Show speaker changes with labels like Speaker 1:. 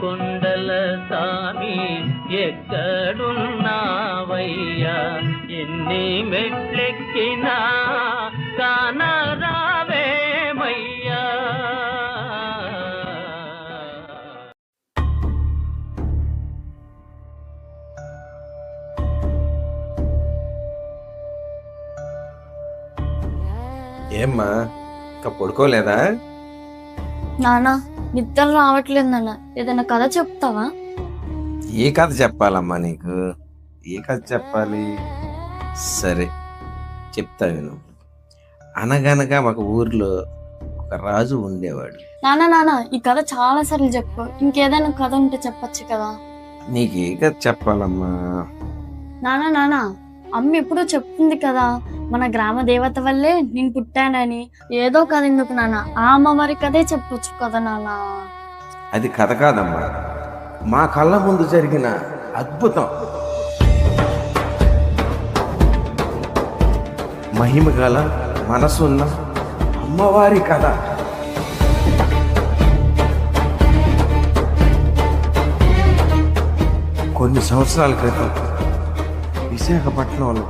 Speaker 1: కొండల సామి ఎక్కడున్నావయ్యా, ఎన్ని మెట్లెక్కినా కానరావేమయ్యా.
Speaker 2: ఏమ్మా ఇంకా పడుకోలేదా?
Speaker 3: నానా నిద్ర రావట్లేదు నాన్న, ఏదైనా కథ చెప్తావా?
Speaker 2: ఏ కథ చెప్పాలమ్మా నీకు? ఏ కథ చెప్పాలి? సరే చెప్తా విను. అనగనగా ఒక ఊర్లో ఒక రాజు ఉండేవాడు.
Speaker 3: నానా ఈ కథ చాలా సార్లు చెప్పు, ఇంకేదైనా కథ ఉంటే చెప్పచ్చు కదా.
Speaker 2: నీకు ఏ కథ చెప్పాలమ్మా?
Speaker 3: నానా అమ్మ ఎప్పుడూ చెప్తుంది కదా, మన గ్రామ దేవత వల్లే నేను పుట్టానని. ఏదో కథ ఎందుకు నాన్న, ఆ అమ్మవారి కథే చెప్పొచ్చు కదా నాన్న.
Speaker 2: అది కథ కాదమ్మా, మా కళ్ళ ముందు జరిగిన అద్భుతం. మహిమ గల మనసున్న అమ్మవారి కథ. కొన్ని సంవత్సరాల క్రితం విశాఖపట్నంలో